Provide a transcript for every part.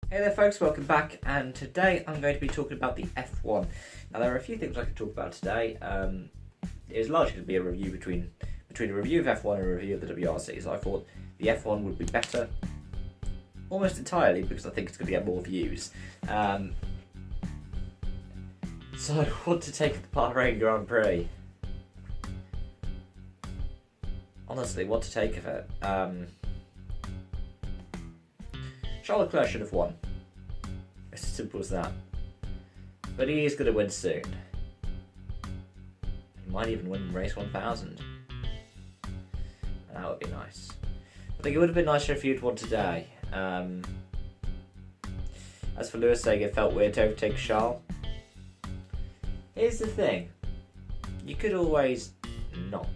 Hey there folks, welcome back, and today I'm going to be talking about the F1. Now there are a few things I could talk about today. It is largely going to be a review between a review of F1 and a review of the WRC, so I thought the F1 would be better almost entirely because I think it's going to get more views. So what to take of the Bahrain Grand Prix? Honestly, what to take of it? Charles Leclerc should have won. It's as simple as that. But he is going to win soon. He might even win race 1000. That would be nice. I think it would have been nicer if he'd won today. As for Lewis saying it felt weird to overtake Charles, here's the thing. You could always not.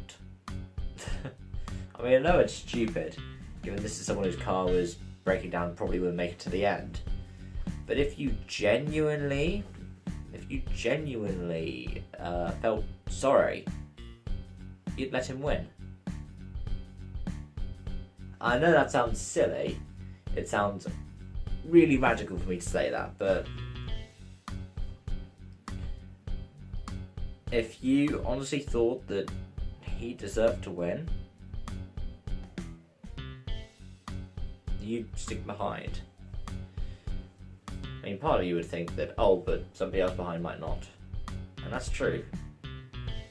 I mean, I know it's stupid, given this is someone whose car was breaking down and probably wouldn't make it to the end. But if you genuinely felt sorry, you'd let him win. I know that sounds silly. It sounds really radical for me to say that, but if you honestly thought that he deserved to win, you'd stick behind. I mean, part of you would think that, oh, but somebody else behind might not. And that's true.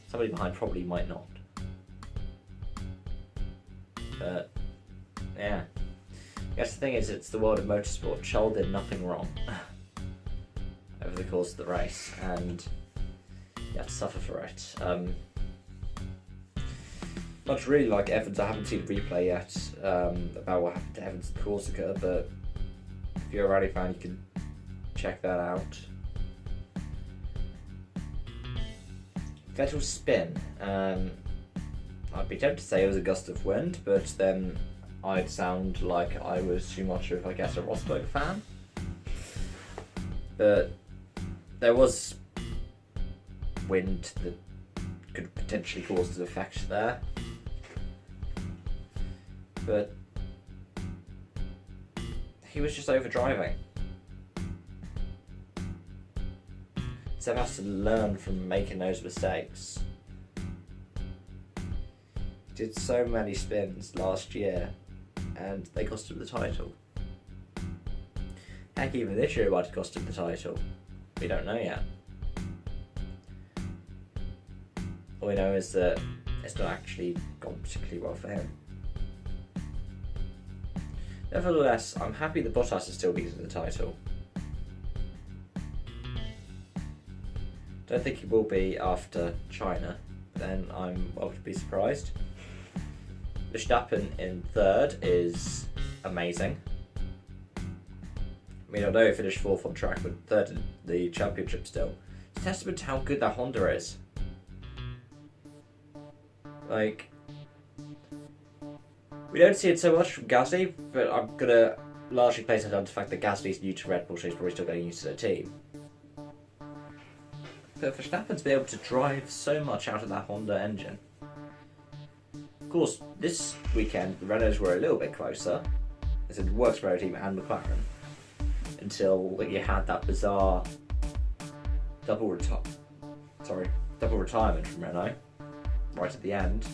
Somebody behind probably might not. But, yeah. I guess the thing is, it's the world of motorsport. Charles did nothing wrong over the course of the race, and you have to suffer for it. Much really like Evans, I haven't seen the replay yet about what happened to Evans at Corsica, but if you're a rally fan, you can check that out. Vettel's spin. I'd be tempted to say it was a gust of wind, but then I'd sound like I was too much of, I guess, a Rosberg fan. But there was wind that could potentially cause an effect there. But he was just overdriving. Seb has to learn from making those mistakes. He did so many spins last year and they cost him the title. Heck, even this year it might have cost him the title. We don't know yet. All we know is that it's not actually gone particularly well for him. Nevertheless, I'm happy that Bottas is still beating the title. Don't think he will be after China, then I'm well to be surprised. Verstappen in third is amazing. I mean, although he finished fourth on track, but third in the championship still. It's a testament to how good that Honda is. Like, we don't see it so much from Gasly, but I'm going to largely place it down to the fact that Gasly's new to Red Bull, so he's probably still getting used to the team. But Verstappen's been able to drive so much out of that Honda engine. Of course, this weekend the Renaults were a little bit closer. It's a works Renault team and McLaren. Until you had that bizarre double retirement from Renault right at the end.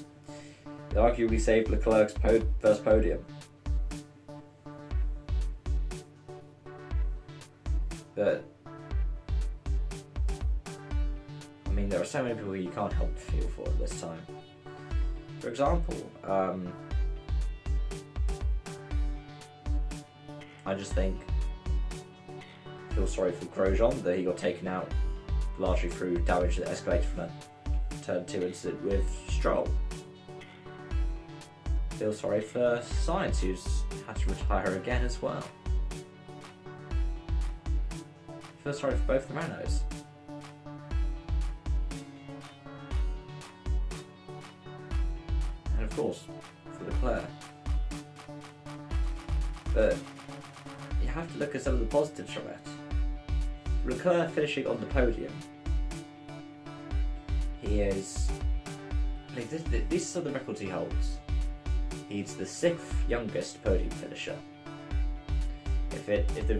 It arguably saved Leclerc's first podium. But I mean, there are so many people you can't help but feel for at this time. For example, I just think I feel sorry for Grosjean that he got taken out largely through damage that escalated from a turn 2 incident with Stroll. Feel sorry for Sainz, who's had to retire again as well. Feel sorry for both the Renaults. And of course, for Leclerc. But you have to look at some of the positives from it. Leclerc finishing on the podium. He is... Like, these are the records he holds. He's the 6th youngest podium finisher. If the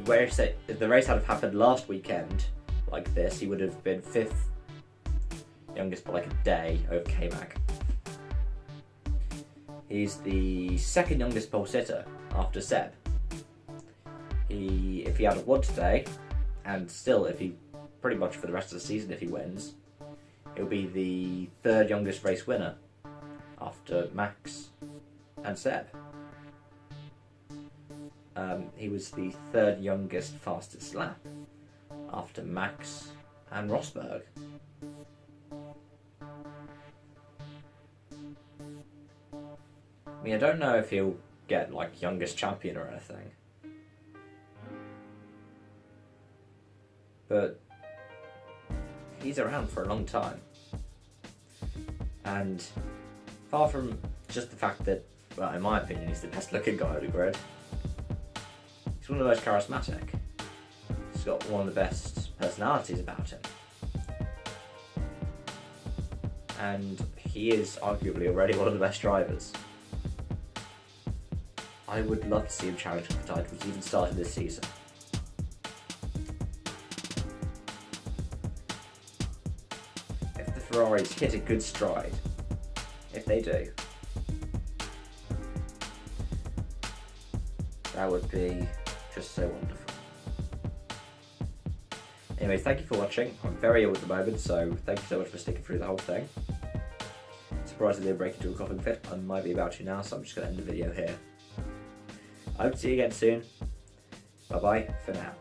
race had have happened last weekend like this, he would have been 5th youngest by like a day over K-Mag. He's the 2nd youngest pole sitter after Seb. If he had won today, and still if he pretty much for the rest of the season if he wins, he'll be the 3rd youngest race winner after Max and Seb. He was the 3rd youngest fastest lap after Max and Rosberg. I mean, I don't know if he'll get like youngest champion or anything, but he's around for a long time, and far from just the fact that, well, in my opinion, he's the best looking guy on the grid, he's one of the most charismatic. He's got one of the best personalities about him, and he is arguably already one of the best drivers. I would love to see him challenge for titles even starting this season. If the Ferraris hit a good stride, if they do, that would be just so wonderful. Anyway, thank you for watching. I'm very ill at the moment, so thank you so much for sticking through the whole thing. Surprised I didn't break into a coughing fit. I might be about to now, so I'm just going to end the video here. I hope to see you again soon. Bye bye for now.